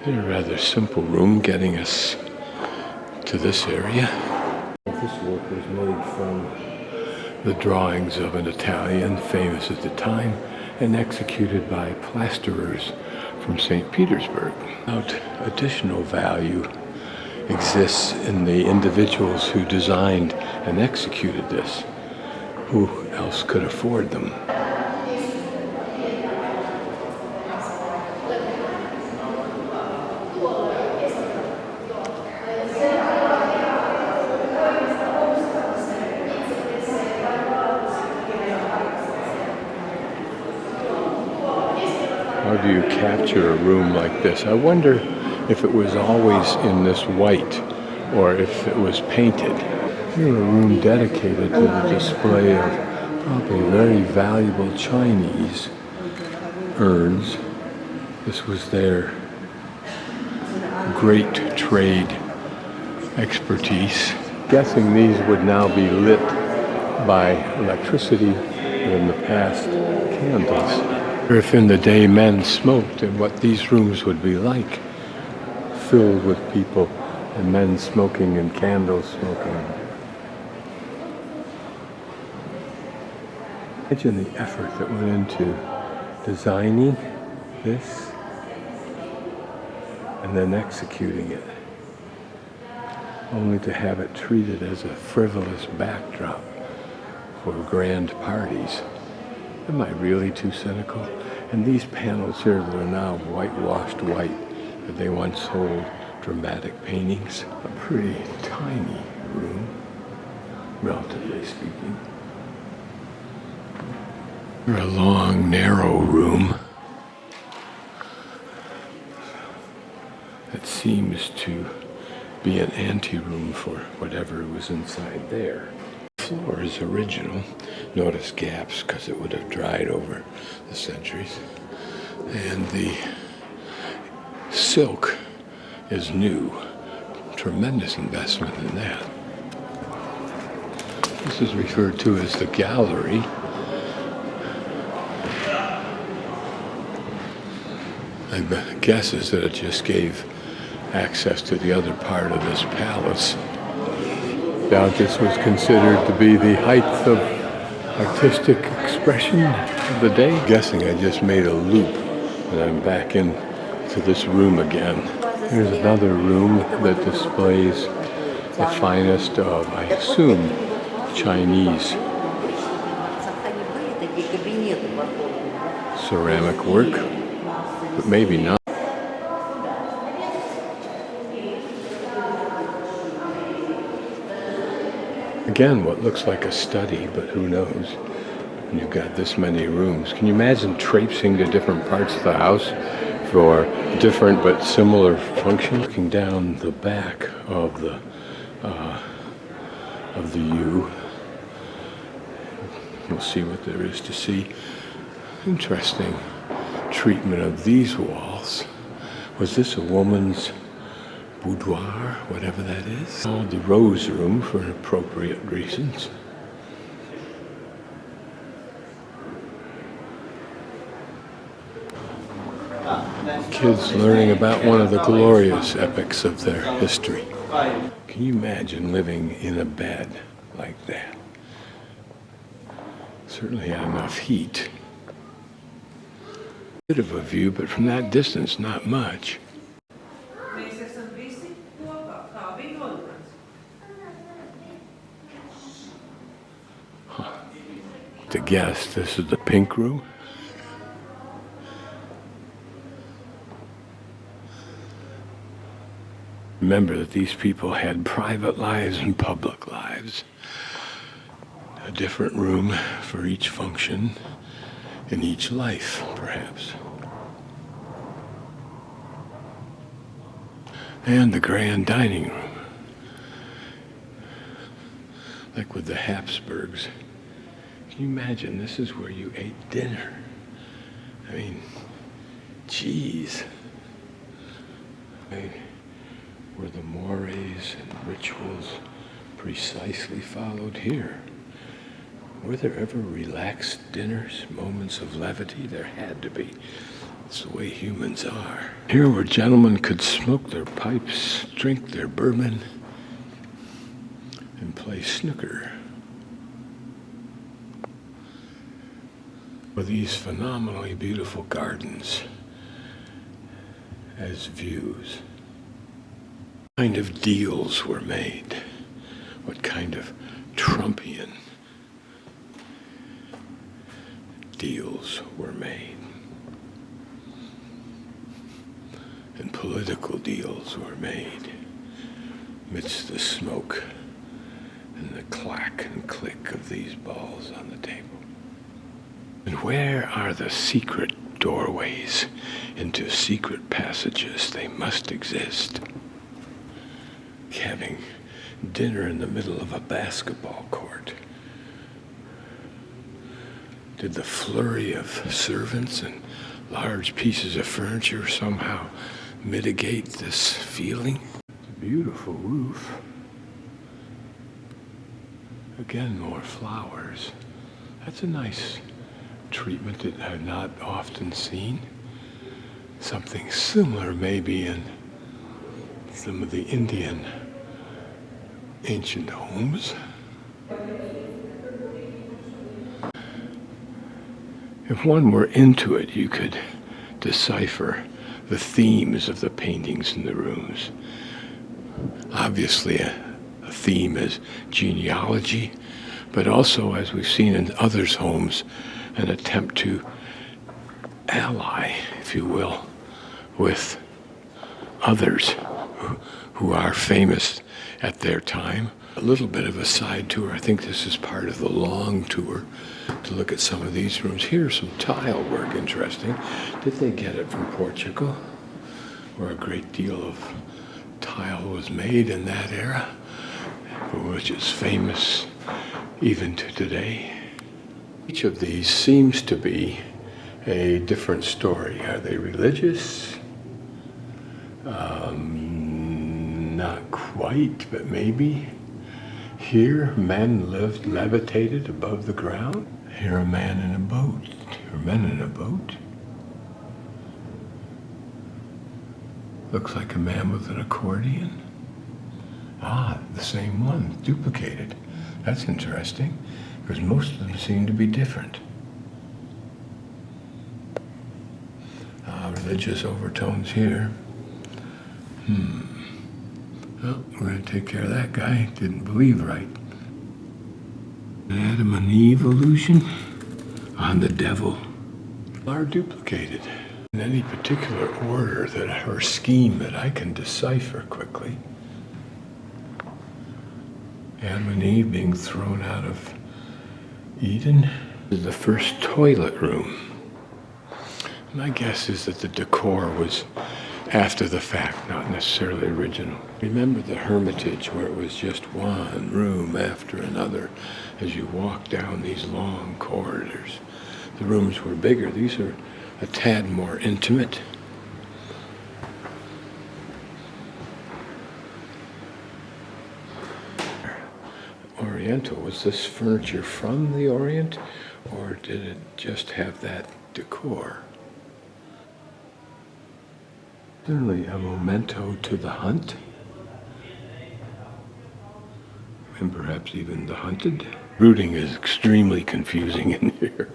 In a rather simple room getting us to this area. This work was made from the drawings of an Italian famous at the time and executed by plasterers from St. Petersburg. Additional value exists in the individuals who designed and executed this. Who else could afford them? How do you capture a room like this? I wonder if it was always in this white or if it was painted. Here, a room dedicated to the display of probably very valuable Chinese urns. This was their great trade expertise. Guessing these would now be lit by electricity, but in the past, candles. If in the day men smoked, and what these rooms would be like, filled with people and men smoking and candles smoking. Imagine the effort that went into designing this and then executing it, only to have it treated as a frivolous backdrop for grand parties. Am I really too cynical? And these panels here that are now whitewashed white, that they once hold dramatic paintings. A pretty tiny room, relatively speaking. A long, narrow room that seems to be an anteroom for whatever was inside there. The floor is original. Notice gaps because it would have dried over the centuries. And the silk is new. Tremendous investment in that. This is referred to as the gallery. My guess is that it just gave access to the other part of this palace. Now this was considered to be the height of artistic expression of the day. I'm guessing I just made a loop and I'm back into this room again. Here's another room that displays the finest of, I assume, Chinese ceramic work, but maybe not. Again, what looks like a study, but who knows? And you've got this many rooms. Can you imagine traipsing to different parts of the house for different but similar functions? Looking down the back of the U, we'll see what there is to see. Interesting treatment of these walls. Was this a woman's boudoir, whatever that is? Called the Rose Room for appropriate reasons. Kids learning about one of the glorious epics of their history. Can you imagine living in a bed like that? Certainly had enough heat. Bit of a view, but from that distance, not much. To guess, this is the pink room. Remember that these people had private lives and public lives. A different room for each function in each life, perhaps. And the grand dining room. Like with the Habsburgs. Can you imagine this is where you ate dinner? I mean, geez. Were the mores and rituals precisely followed here? Were there ever relaxed dinners, moments of levity? There had to be. It's the way humans are. Here where gentlemen could smoke their pipes, drink their bourbon, and play snooker. With these phenomenally beautiful gardens as views. What kind of deals were made? What kind of Trumpian deals were made? And political deals were made amidst the smoke and the clack and click of these balls on the table. And where are the secret doorways into secret passages? They must exist. Having dinner in the middle of a basketball court. Did the flurry of servants and large pieces of furniture somehow mitigate this feeling? It's a beautiful roof. Again, more flowers. That's a nice treatment that I've not often seen. Something similar maybe in some of the Indian ancient homes. If one were into it, you could decipher the themes of the paintings in the rooms. Obviously, a theme is genealogy, but also, as we've seen in others' homes, an attempt to ally, if you will, with others who are famous at their time. A little bit of a side tour. I think this is part of the long tour to look at some of these rooms. Here's some tile work, interesting. Did they get it from Portugal, where a great deal of tile was made in that era, which is famous even to today? Each of these seems to be a different story. Are they religious? Not quite, but maybe. Here, men lived levitated above the ground. Here, a man in a boat, or men in a boat. Looks like a man with an accordion. Ah, the same one, duplicated. That's interesting, because most of them seem to be different. Religious overtones here. Well, we're going to take care of that guy. Didn't believe right. Adam and Eve illusion on the devil are duplicated in any particular order that or scheme that I can decipher quickly. Adam and Eve being thrown out of Eden. This is the first toilet room. My guess is that the decor was after the fact, not necessarily original. Remember the Hermitage, where it was just one room after another as you walk down these long corridors. The rooms were bigger. These are a tad more intimate. Oriental, was this furniture from the Orient, or did it just have that decor? Certainly a memento to the hunt, and perhaps even the hunted. Routing is extremely confusing in here.